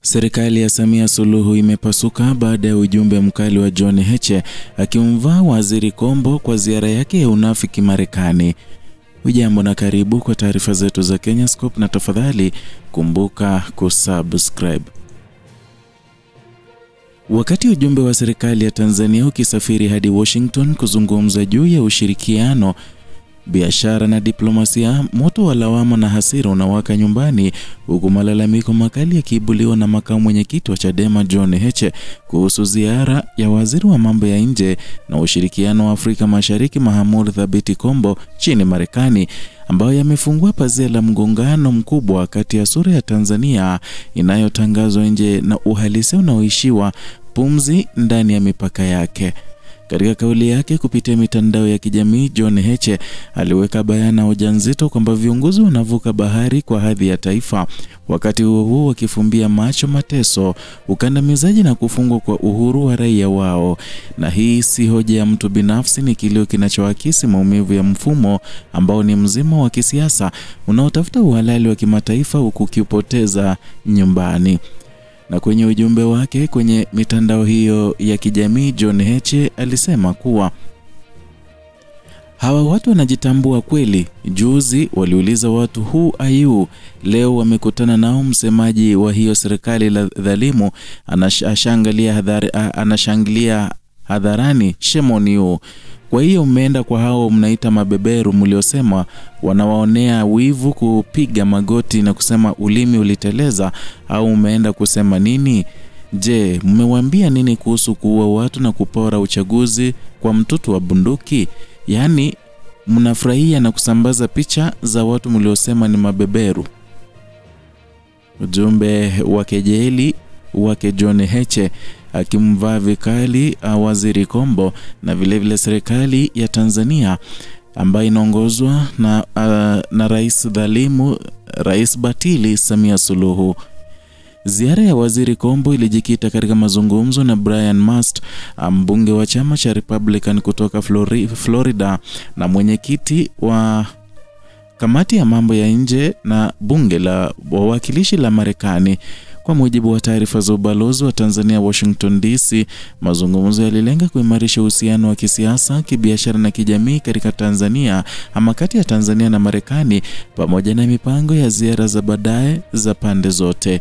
Serikali ya Samia Suluhu imepasuka baada ya ujumbe mkali wa John Heche akimvaa Waziri Kombo kwa ziara yake ya unafiki Marekani. Hujambo na karibu kwa taarifa zetu za Kenyascope, na tafadhali kumbuka kusubscribe. Wakati ujumbe wa serikali ya Tanzania ukisafiri hadi Washington kuzungumza juu ya ushirikiano, biashara na diplomasia, moto wa lawama na hasira unawaka nyumbani, huku malalamiko makali yakiibuliwa na makamu mwenyekiti wa Chadema John Heche kuhusu ziara ya waziri wa mambo ya nje na ushirikiano wa Afrika Mashariki Mahamud Thabiti Kombo nchini Marekani, ambayo yamefungua pazia la mgongano mkubwa kati ya sura ya Tanzania inayotangazwa nje na uhalisia unaoishiwa pumzi ndani ya mipaka yake. Katika kauli yake kupitia mitandao ya kijamii, John Heche aliweka bayana hoja nzito kwamba viongozi wanavuka bahari kwa hadhi ya taifa, wakati huo wakifumbia macho mateso, ukandamizaji na kufungwa kwa uhuru wa raia wao. Na hii si hoja ya mtu binafsi, ni kilio kinachoakisi maumivu ya mfumo ambao ni mzima wa kisiasa unaotafuta uhalali wa kimataifa huku ukipoteza nyumbani. Na kwenye ujumbe wake kwenye mitandao hiyo ya kijamii, John Heche alisema kuwa hawa watu wanajitambua kweli. Juzi waliuliza watu who are you, leo wamekutana nao. Msemaji wa hiyo serikali la dhalimu anashangilia hadharani, shame on you. Kwa hiyo umeenda kwa hao mnaita mabeberu mliosema wanawaonea wivu kupiga magoti na kusema ulimi uliteleza, au umeenda kusema nini? Je, mmewaambia nini kuhusu kuua watu na kupora uchaguzi kwa mtutu wa bunduki? Yaani mnafurahia na kusambaza picha za watu mliosema ni mabeberu. Ujumbe wa kejeli wake John Heche akimvaa vikali Waziri Kombo na vile serikali ya Tanzania ambayo inaongozwa na rais dhalimu, rais batili Samia Suluhu. Ziara ya Waziri Kombo ilijikita katika mazungumzo na Brian Mast, mbunge wa chama cha Republican kutoka Florida na mwenyekiti wa kamati ya mambo ya nje na bunge la wawakilishi la Marekani. Kwa mujibu wa taarifa za ubalozi wa Tanzania Washington DC, mazungumzo yalilenga kuimarisha uhusiano wa kisiasa, kibiashara na kijamii katika Tanzania ama kati ya Tanzania na Marekani, pamoja na mipango ya ziara za baadaye za pande zote.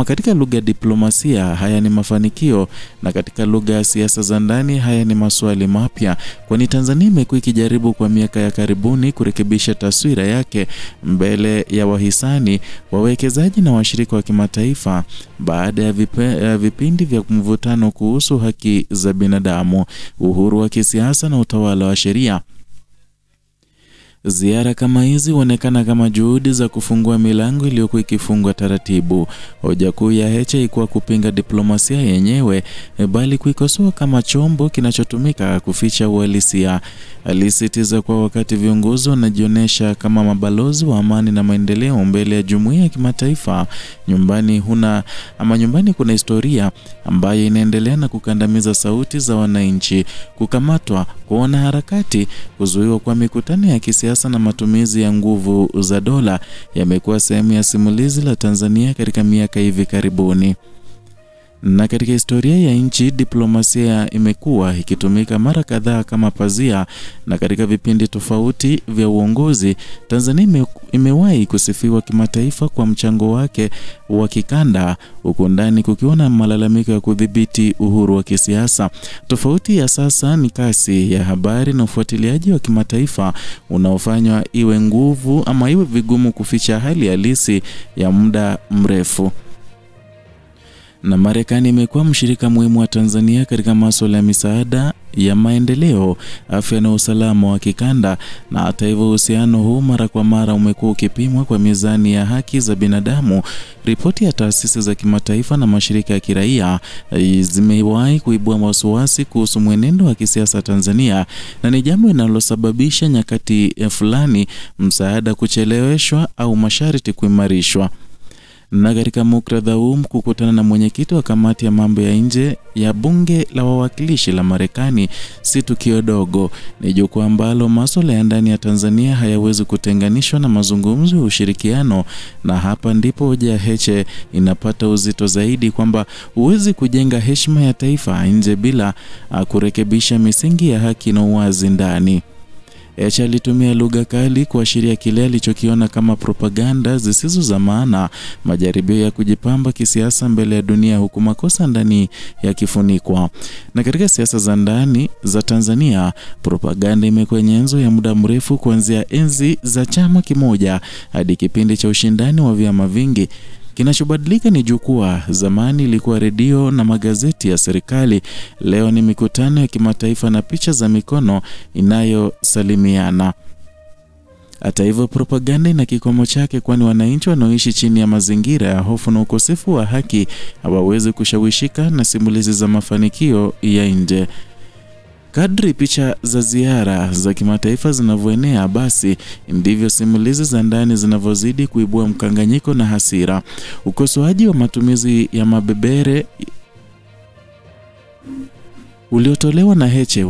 Katika lugha ya diplomasia haya ni mafanikio, na katika lugha ya siasa za ndani haya ni maswali mapya, kwani Tanzania imekuwa ikijaribu kwa miaka ya karibuni kurekebisha taswira yake mbele ya wahisani, wawekezaji na washirika wa kimataifa baada ya vipindi vya mvutano kuhusu haki za binadamu, uhuru wa kisiasa na utawala wa sheria. Ziara kama hizi huonekana kama juhudi za kufungua milango iliyokuwa ikifungwa taratibu. Hoja kuu ya Heche ilikuwa kupinga diplomasia yenyewe, bali kuikosoa kama chombo kinachotumika kuficha uhalisia. Alisisitiza kwa wakati viongozi wanajionyesha kama mabalozi wa amani na maendeleo mbele ya jumuiya ya kimataifa, nyumbani kuna historia ambayo inaendelea na kukandamiza sauti za wananchi, kukamatwa kwa wanaharakati, kuzuiwa kwa mikutano ya kisiasa na matumizi ya nguvu za dola yamekuwa sehemu ya simulizi la Tanzania katika miaka hivi karibuni. Na katika historia ya nchi, diplomasia imekuwa ikitumika mara kadhaa kama pazia, na katika vipindi tofauti vya uongozi, Tanzania imewahi kusifiwa kimataifa kwa mchango wake wa kikanda, huko ndani kukiwa na malalamiko ya kudhibiti uhuru wa kisiasa. Tofauti ya sasa ni kasi ya habari na ufuatiliaji wa kimataifa unaofanywa iwe nguvu ama iwe vigumu kuficha hali halisi ya muda mrefu. Na Marekani imekuwa mshirika muhimu wa Tanzania katika masuala ya misaada ya maendeleo, afya na usalama wa kikanda, na hata hivyo uhusiano huu mara kwa mara umekuwa ukipimwa kwa mizani ya haki za binadamu. Ripoti ya taasisi za kimataifa na mashirika ya kiraia zimewahi kuibua wasiwasi kuhusu mwenendo wa kisiasa Tanzania, na ni jambo linalosababisha nyakati fulani msaada kucheleweshwa au masharti kuimarishwa. Na katika muktadha huu, kukutana na mwenyekiti wa kamati ya mambo ya nje ya bunge la wawakilishi la Marekani si tukio dogo. Ni jukwaa ambalo masuala ya ndani ya Tanzania hayawezi kutenganishwa na mazungumzo ya ushirikiano, na hapa ndipo hoja ya Heche inapata uzito zaidi, kwamba huwezi kujenga heshima ya taifa nje bila kurekebisha misingi ya haki na uwazi ndani. Heche alitumia lugha kali kuashiria kile alichokiona kama propaganda zisizo za maana, majaribio ya kujipamba kisiasa mbele ya dunia, huku makosa ndani yakifunikwa. Na katika siasa za ndani za Tanzania, propaganda imekuwa nyenzo ya muda mrefu, kuanzia enzi za chama kimoja hadi kipindi cha ushindani wa vyama vingi. Kinachobadilika ni jukwaa. Zamani ilikuwa redio na magazeti ya serikali, leo ni mikutano ya kimataifa na picha za mikono inayosalimiana. Hata hivyo, propaganda ina kikomo chake, kwani wananchi wanaoishi chini ya mazingira ya hofu na ukosefu wa haki hawawezi kushawishika na simulizi za mafanikio ya nje. Kadri picha za ziara za kimataifa zinavyoenea, basi ndivyo simulizi za ndani zinavyozidi kuibua mkanganyiko na hasira. Ukosoaji wa matumizi ya mabebere uliotolewa na Heche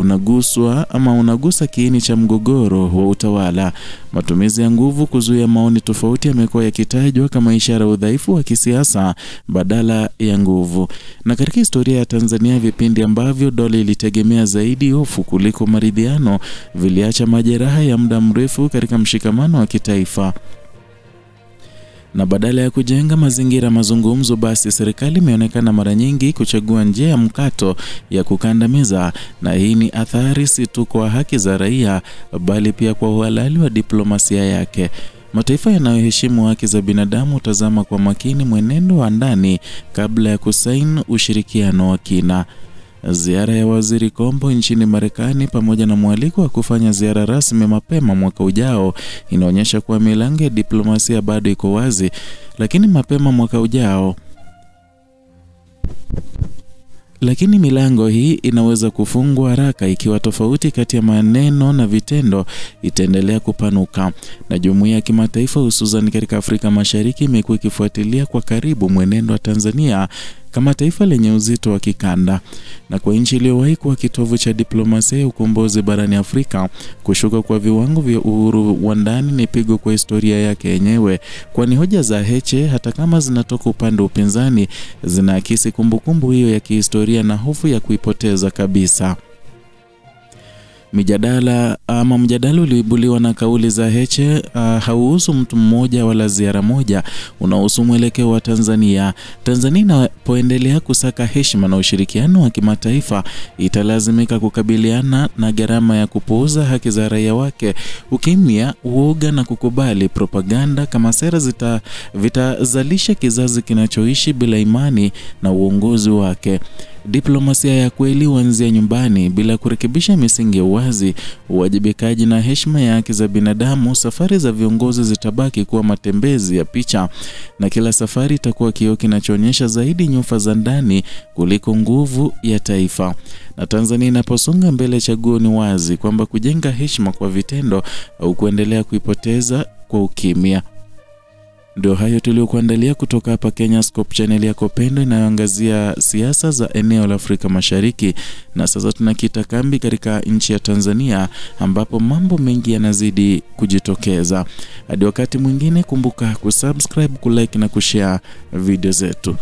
unagusa kiini cha mgogoro wa utawala. Matumizi ya nguvu kuzuia maoni tofauti yamekuwa yakitajwa kama ishara ya udhaifu wa kisiasa badala ya nguvu. Na katika historia ya Tanzania, vipindi ambavyo dola ilitegemea zaidi hofu kuliko maridhiano viliacha majeraha ya muda mrefu katika mshikamano wa kitaifa. Na badala ya kujenga mazingira mazungumzo, basi serikali imeonekana mara nyingi kuchagua njia ya mkato ya kukandamiza, na hii ni athari si tu kwa haki za raia bali pia kwa uhalali wa diplomasia yake. Mataifa yanayoheshimu haki za binadamu hutazama kwa makini mwenendo wa ndani kabla ya kusaini ushirikiano wa kina. Ziara ya Waziri Kombo nchini Marekani pamoja na mwaliko wa kufanya ziara rasmi mapema mwaka ujao inaonyesha kuwa milango ya diplomasia bado iko wazi, lakini milango hii inaweza kufungwa haraka ikiwa tofauti kati ya maneno na vitendo itaendelea kupanuka. Na jumuiya ya kimataifa, hususan katika Afrika Mashariki, imekuwa ikifuatilia kwa karibu mwenendo wa Tanzania kama taifa lenye uzito wa kikanda. Na kwa nchi iliyowahi kuwa kitovu cha diplomasia ya ukombozi barani Afrika, kushuka kwa viwango vya uhuru wa ndani ni pigo kwa historia yake yenyewe, kwani hoja za Heche, hata kama zinatoka upande upinzani, zinaakisi kumbukumbu hiyo ya kihistoria na hofu ya kuipoteza kabisa. Mjadala ulioibuliwa na kauli za Heche hauhusu mtu mmoja wala ziara moja, unahusu mwelekeo wa Tanzania. Tanzania inapoendelea kusaka heshima na ushirikiano wa kimataifa, italazimika kukabiliana na gharama ya kupuuza haki za raia wake, ukimya, uoga na kukubali propaganda kama sera vitazalisha kizazi kinachoishi bila imani na uongozi wake. Diplomasia ya kweli huanzia nyumbani. Bila kurekebisha misingi ya uwazi, uwajibikaji na heshima ya haki za binadamu, safari za viongozi zitabaki kuwa matembezi ya picha, na kila safari itakuwa kioo kinachoonyesha zaidi nyufa za ndani kuliko nguvu ya taifa. Na Tanzania inaposonga mbele, chaguo ni wazi, kwamba kujenga heshima kwa vitendo au kuendelea kuipoteza kwa ukimya. Ndio hayo tuliokuandalia kutoka hapa Kenyascope, channel yako pendwa inayoangazia siasa za eneo la Afrika Mashariki. Na sasa tunakita kambi katika nchi ya Tanzania, ambapo mambo mengi yanazidi kujitokeza. Hadi wakati mwingine, kumbuka kusubscribe, kulike na kushare video zetu.